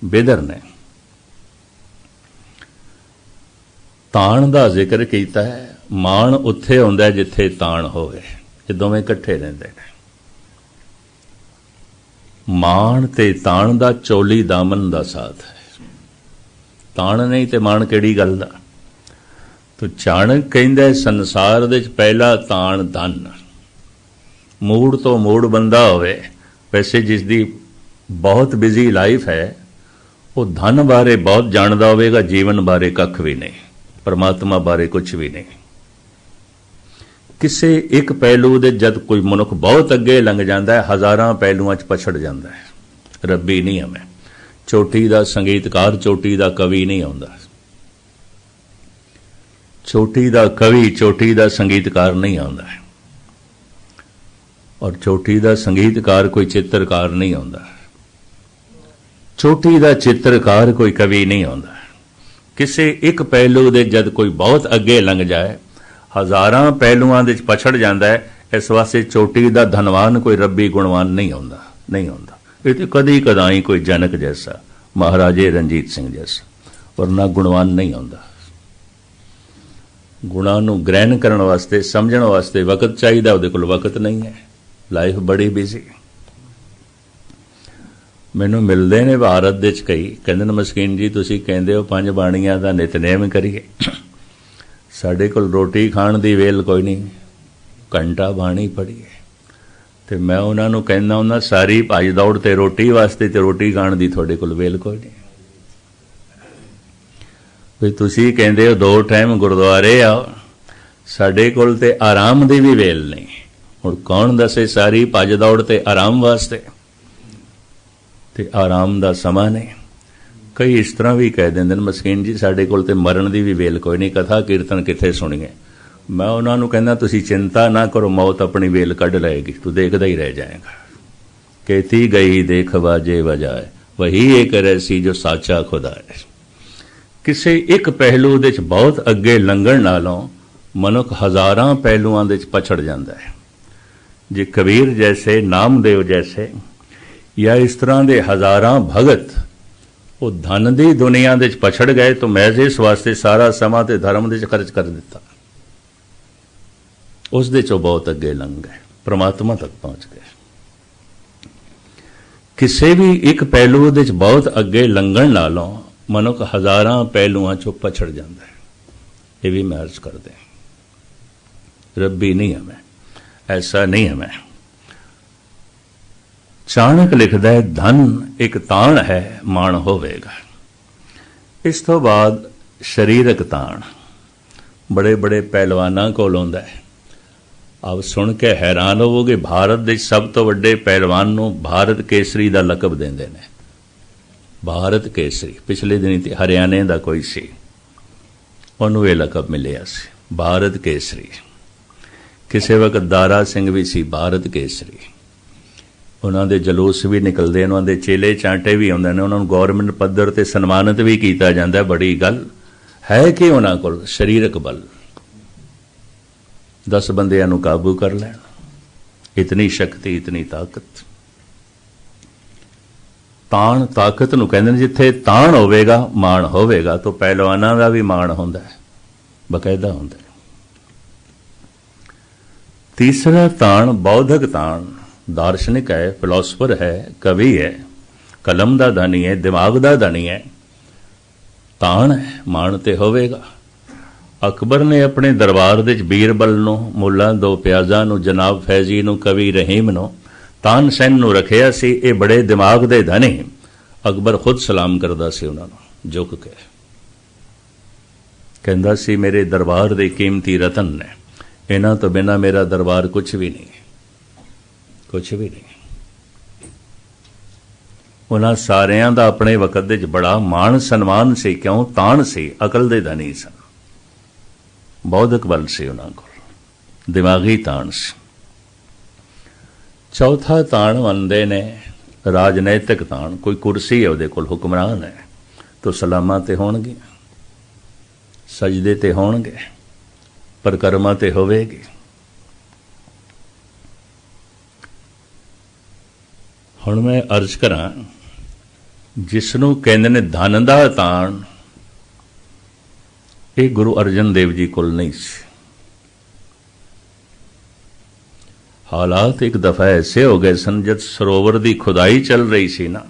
[SPEAKER 1] बिदर ने ताण दा जिक्र कीता है। माण उत्थे हुंदा जिथे ताण होवे, ये दोवें इकट्ठे रहिंदे ने। माण ते ताण दा चोली दामन दा साथ है। ताण नहीं ते माण किहड़ी गल दा? तो चाणक कहंदा संसार दे पहला ताण धन। मूड तो मूड बंदा होवे, वैसे जिसकी बहुत बिजी लाइफ है, वो धन बारे बहुत जानता होवेगा, जीवन बारे कख भी नहीं, परमात्मा बारे कुछ भी नहीं। किसी एक पहलू दे जद कोई मनुख बहुत अगे लंघ जाता है, हज़ारां पहलुआं च पछड़ जाता है। रब्बी नहीं हमें चोटी दा संगीतकार, चोटी दा कवि नहीं आउंदा। चोटी दा कवि, चोटी दा संगीतकार नहीं आउंदा है, और चोटी दा संगीतकार कोई चित्रकार नहीं आउंदा। चोटी दा चित्रकार कोई कवि नहीं आउंदा। किसी एक पहलू दे जद कोई बहुत अगे लंघ जाए, हज़ारां पहलुआं दे पछड़ जाता है। इस वास्ते चोटी दा धनवान कोई रब्बी गुणवान नहीं आउंदा, नहीं आउंदा। ये तो कदी कदाई कोई जनक जैसा, महाराजे रणजीत सिंह जैसा, वरना गुणवान नहीं आउंदा। गुणां नूं ग्रहण करन वास्ते, समझण वास्ते वक्त चाहिए, उहदे कोल वक्त नहीं है, लाइफ बड़ी बिजी। मैनूं मिलदे ने भारत दे च कई, कहंदे ने मस्कीन जी तुसीं कहंदे हो 5 बाणियां दा नितनेम करिए, साडे कोल रोटी खाण दी वेल कोई नहीं, घंटा बाणी पढ़ीए। ते मैं उन्हां नूं कहंदा हुंदा, सारी भज दौड़ ते रोटी वास्ते, ते रोटी खाण दी तुहाडे कोल वेल कोई नहीं। भी तुसीं कहंदे हो 2 टाइम गुरुद्वारे आओ, साडे कोल ते आराम दी भी वेल नहीं। हुण कौन दसे सारी भज दौड़ ते आराम वास्ते, ते आराम दा समा नहीं। कई इस तरह भी कह देंगे मस्कीन जी साडे कोल ते मरण दी भी वेल कोई नहीं, कथा कीर्तन कित्थे सुणीए। मैं उन्हां नूं कहना तुसीं चिंता ना करो, मौत अपनी वेल कढ लएगी, तू देखदा ही रह जाएगा। केती गई देख बाजे बजाए, वही एक रहसी जो साचा खुदा है। किसी एक पहलू दे बहुत अगे लंघण नालों मनुख हज़ारां पहलुआं दे पछड़ जाता है। जे कबीर जैसे, नामदेव जैसे या इस तरह के हज़ारां भगत वो धन की दुनिया दे पछड़ गए तो महज इस वास्ते सारा समा ते धर्म दे खर्च कर दिता, उस दे चो बहुत अगे लंघ गए, परमात्मा तक पहुंच गए। किसी भी एक पहलू दे बहुत अगे लंघण नालों मनुख हज़ारां पहलुआं चो पछड़ जाता है। ये भी मैं अर्ज कर दें, रब्बी नहीं है मैं, ऐसा नहीं है मैं। चाणक लिखदा है धन एक ताण है माण होवेगा। इस तो बाद शरीरक ताण बड़े बड़े पहलवानां कोल आउंदा है। आप सुन के हैरान होवोगे, भारत दे सब तो वड्डे पहलवान नूं भारत केसरी दा लकब देंदे ने। भारत केसरी पिछले दिनी ते हरियाणे दा कोई सी, उहनूं इह लकब मिलिया सी भारत केसरी। किसी वक्त दारा सिंह भी सी भारत केसरी। उन्हां दे जलूस भी निकलते, उन्हां दे चेले चांटे भी आउंदे ने, उन्हां नूं गौरमेंट पद्धर ते सन्मानित भी किया जाता है। बड़ी गल है कि उन्हां कोल शरीरक बल 10 बंदियां नूं काबू कर लैण, इतनी शक्ति, इतनी ताकत। ताण ताकत नूं कहंदे ने। जिथे ताण होवेगा माण होवेगा, तो पहलवानां दा भी माण हुंदा है, बकायदा हुंदा है। तीसरा ताण बौद्धक ताण, दार्शनिक है, फिलोसफर है, कवि है, कलम दा धनी है, दिमाग दा धनी है। ताण है, मान ते होवेगा। अकबर ने अपने दरबार दे बीरबल नूं, मुल्ला दो प्याजा नूं, जनाब फैजी नूं, कवि रहीम नूं, तानसेन नूं रखिया सी। ये बड़े दिमाग दे धनी। अकबर खुद सलाम करदा सी उन्हां नूं झुक के, कहंदा सी मेरे दरबार दे कीमती रतन ने, इन्हां तो बिना मेरा दरबार कुछ भी नहीं, कुछ भी नहीं। उन्हां सारियां दा अपने वक्त दे बड़ा मान सन्मान से, क्यों? ताण से, अकल दे धनी सन, बौद्धिक बल से उन्हां कोल, दिमागी ताण से। चौथा ताण मनदे ने राजनैतिक ताण। कोई कुर्सी है उहदे कोल, हुक्मरान है, तो सलामां ते होणगे, सजदे ते होणगे, परिक्रमा ते होवेगी। हुण मैं अर्ज करां, जिसनूं कहंदे ने धन दा ताण, ये गुरु अर्जन देव जी कोल नहीं सी। हालात एक दफा ऐसे हो गए सन, जब सरोवर की खुदाई चल रही सी ना,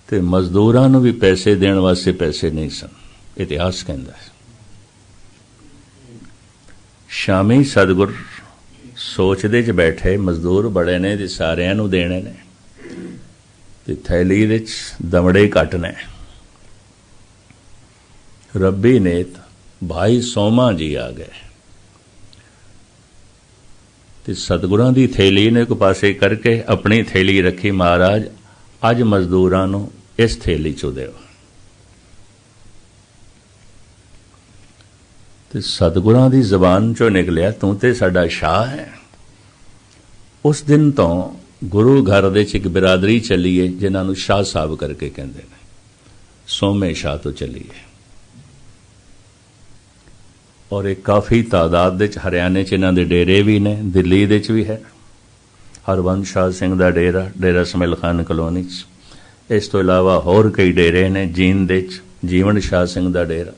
[SPEAKER 1] ते मजदूरां नूं भी पैसे देण वास्ते पैसे नहीं सन। इतिहास कहंदा है। शामी सतगुर सोचदे च बैठे, मजदूर बड़े ने ते सारियां नूं देने ने, ते थैली दे दमड़े घट ने। रब्बी नेत भाई सोमा जी आ गए, ते सतगुरां दी थैली ने एक पासे करके अपनी थैली रखी। महाराज अज मजदूरां नूं इस थैली चो दिओ। ते सतगुरां दी जबान चो निकलिया, तू ते साडा शाह है। उस दिन तो गुरु घर दे च एक बिरादरी चली है, जिन्हां नूं शाह साहब करके कहंदे ने, सोमे शाह तो चली है। और एक काफ़ी तादाद दे हरियाणे च इन्हां दे डेरे भी ने, दिल्ली दे च भी है, हरबंस शाह सिंह दा डेरा, डेरा इसमाइल खान कलोनी च। इस तो इलावा होर कई डेरे ने, जींद दे च जीवन शाह सिंह दा डेरा,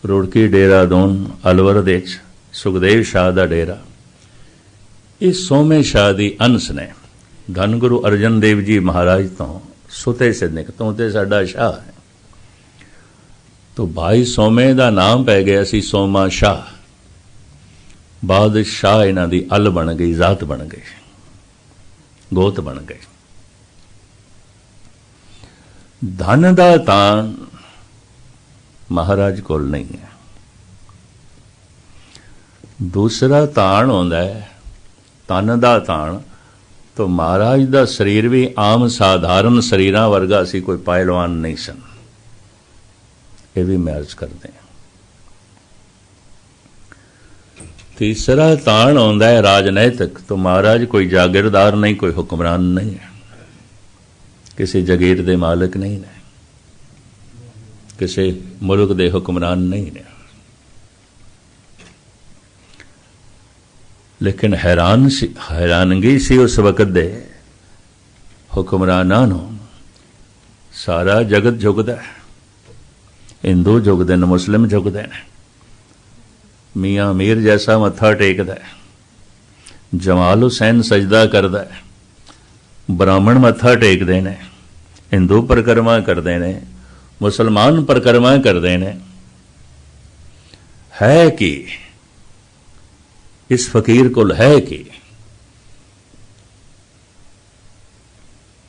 [SPEAKER 1] रुड़की डेरा दून अलवर दे च सुखदेव शाह दा डेरा। इस सोमे शाह दी अंश ने धन गुरु अर्जन देव जी महाराज तो सुते सिद्धिक, तू ते साडा शाह है। तो भाई सोमे दा नाम पै गया सी सोमा शाह। बाद शाह इन्हां दी अल बन गई, जात बन गई, गोत बन गई। धन दा ताण महाराज कोल नहीं है। दूसरा ताण होंदा है तन दा ताण, तो महाराज का शरीर भी आम साधारण शरीरां वर्गा सी, कोई पहलवान नहीं सन। ये भी मैं अर्ज करते हैं। तीसरा ताण आउंदा है राजनैतिक, तो महाराज कोई जागीरदार नहीं, कोई हुक्मरान नहीं है, किसी जगीर दे मालिक नहीं ने, किसी मुल्क दे हुक्मरान नहीं ने। लेकिन हैरानगी सी उस वक्त दे हुक्मरानां नूं, सारा जगत झुकदा है, हिंदू झुकदे ने, मुस्लिम झुकदे ने, मियाँ मीर जैसा मत्था टेकदा है, जमाल हुसैन सजदा करदा है, ब्राह्मण मत्था टेकदे ने, हिंदू परिक्रमा करदे ने, मुसलमान परिक्रमा करदे ने। है कि इस फकीर कोल है कि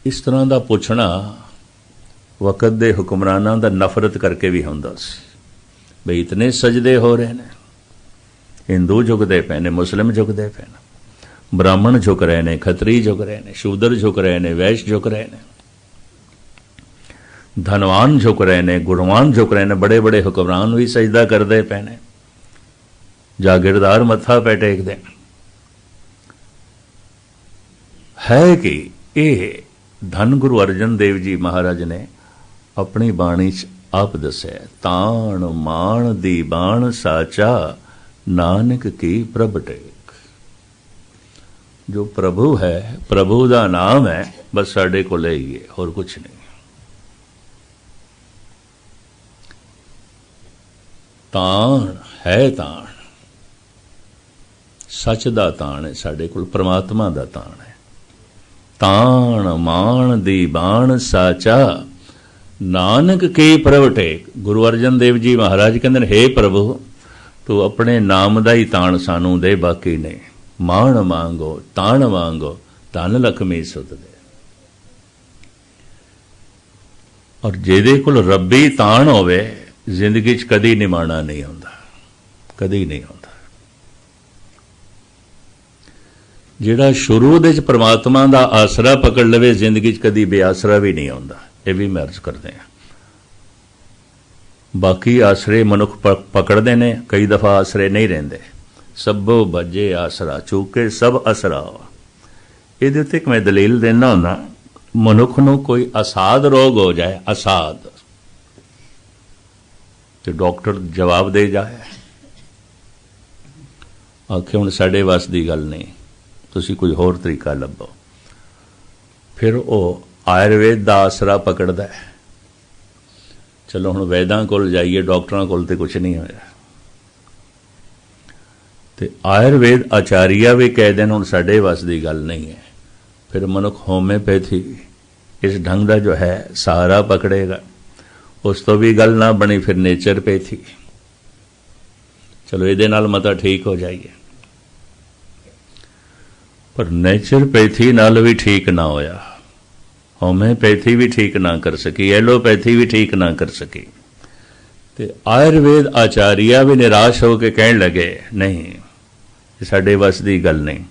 [SPEAKER 1] इस तरह का पुछना वक़्त दे हुक्मरानां दा नफरत करके भी हुंदा सी। बई इतने सजदे हो रहे हैं, हिंदू झुकते पे ने, मुस्लिम झुकते पे ने, ब्राह्मण झुक रहे हैं, खत्री झुक रहे हैं, शूदर झुक रहे हैं, वैश्य झुक रहे हैं, धनवान झुक रहे हैं, गुणवान झुक रहे हैं, बड़े बड़े हुक्मरान भी सजदा करते पे ने, जागीरदार मत्था पे टेकदे। है कि ये धन गुरु अर्जन देव जी महाराज ने अपनी बाणी च आप दस्या, ताण माण दी बाण साचा नानक की प्रभ टेक। जो प्रभु है, प्रभु का नाम है, बस साडे को ले ही है, और कुछ नहीं। ताण है, ताण सच दा ताण है, साडे कोल परमात्मा दा ताण है। ताण माण दी बाण साचा नानक की प्रभ टेक। गुरु अर्जन देव जी महाराज कहते हैं, हे प्रभु तू अपने नाम दा ही ताण सानू दे, बाकी नहीं। माण मांगो ताण मांगो, धन लक्ष्मी सुत दे। और जेदे कोल रब्बी ताण होवे, जिंदगी च कदी निमाणा नहीं होंदा, कदी नहीं होंदा। जिहड़ा शुरू दे परमात्मा का आसरा पकड़ लवे, जिंदगी च कदी बेआसरा भी नहीं होंदा। ये भी मैं अर्ज करते हैं। बाकी आसरे मनुख पकड़ते ने, कई दफा आसरे नहीं रहिंदे। सबो बजे आसरा चूके सब असरा। ये एक मैं दलील देना हुंदा, मनुख नूं कोई असाध रोग हो जाए, असाध, तो डॉक्टर जवाब दे जाए, आखे हुण साडे वस दी गल नहीं, तुसी कोई होर तरीका लभो। फिर वो आयुर्वेद का आसरा पकड़ता है, चलो हुण वैदां कोल जाइए, डॉक्टरां कोल ते कुछ नहीं होया। ते आयुर्वेद आचार्य भी कह देन हुण साडे वस दी गल नहीं है। फिर मनुख होम्योपैथी इस ढंग का जो है सहारा पकड़ेगा, उस तो भी गल ना बनी, फिर नेचरपैथी, चलो ये नाल मता ठीक हो जाइए। पर नेचरपैथी नाल भी ठीक ना होया, होम्योपैथी भी ठीक ना कर सकी, एलोपैथी भी ठीक ना कर सकी। ते आयुर्वेद आचार्य भी निराश होकर कहने लगे, नहीं साडे वस दी गल नहीं।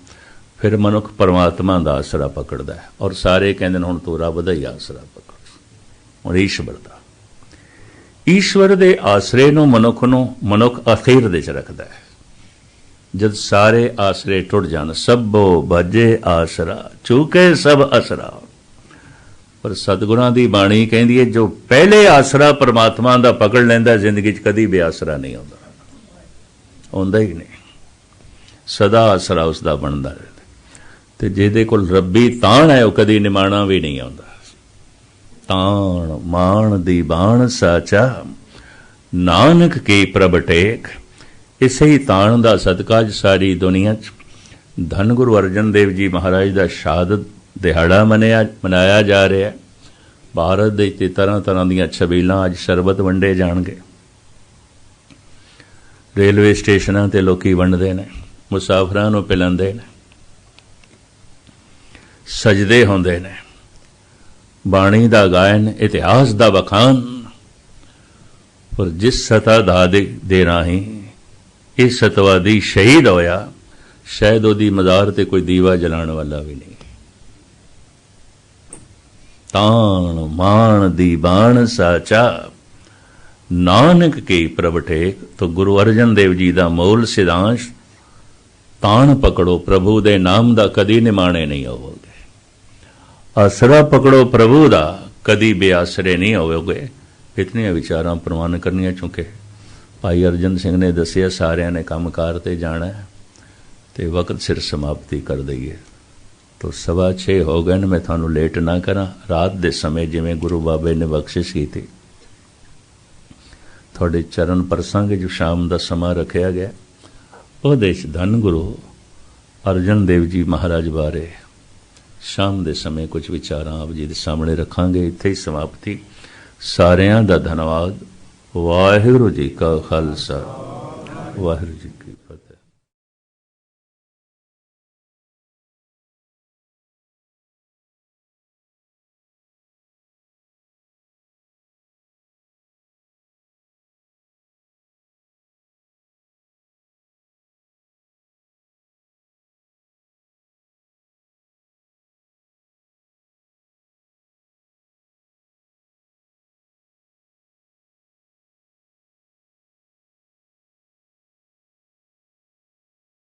[SPEAKER 1] फिर मनुख परमात्मा का आसरा पकड़ता है, और सारे कहते हुण तू रब दा ही आसरा पकड़, हुण ईश्वर दा। ईश्वर दे आसरे नूं मनुख अखीर दे च रखदा है। जद सारे आसरे टुट जान, सबो भजे आसरा चूके सब असरा। पर सतगुरां दी बाणी कहंदी है, जो पहले आसरा परमात्मा दा पकड़ लैंदा, जिंदगी च कदी बेआसरा नहीं होंदा, होंदा ही नहीं, सदा आसरा उसका बनता रहता। ते जिहदे कोल रब्बी ताण है, वह कदी निमाणा भी नहीं आउंदा। ताण माण दी बाण साचा नानक की प्रभ टेक। इसे ही ताण दा सदका सारी दुनिया च धन गुरु अर्जन देव जी महाराज का शहादत दिहाड़ा मनाया जा रहा है। भारत दे तरह तरह दीयां छबीलां अज शरबत वंडे जाणगे, रेलवे स्टेशनां ते लोकी वंडदे ने, मुसाफरां नूं पिलांदे ने, सजदे होंदे ने, बाणी दा गायन, इतिहास दा बखान। पर जिस सता दे राही इस सतवादी शहीद होया, शायद ओदी मज़ार ते कोई दीवा जलाने वाला भी नहीं। ताण मान दीवान साचा, नानक की प्रभ टेक। तो गुरु अर्जन देव जी का मूल सिद्धांत, ताण पकड़ो प्रभु दे नाम दा कदी निमाणे नहीं होवोगे, आसरा पकड़ो प्रभु दा कदी बेआसरे नहीं होवोगे। इतनियां विचारां प्रवान करनियां, चूंकि भाई अर्जन सिंह ने दसिया सारिਆਂ ने काम कार ते जाना है तो वक्त सिर समाप्ति कर दईए। तो 6:15 हो गए, मैं थानू लेट ना करा। रात के समय जिमें गुरु बाबे ने बख्शिश की थी, थोड़े चरण परसांगे जो शाम का समा रखा गया, ਉਹਦੇ धन गुरु अर्जन देव जी महाराज बारे शाम के समय कुछ विचारां आप जी के सामने रखांगे। इत्थे ही समाप्ति। सारिਆਂ ਦਾ धन्यवाद। वाहिगुरू जी का खालसा, वाहिगुरू जी।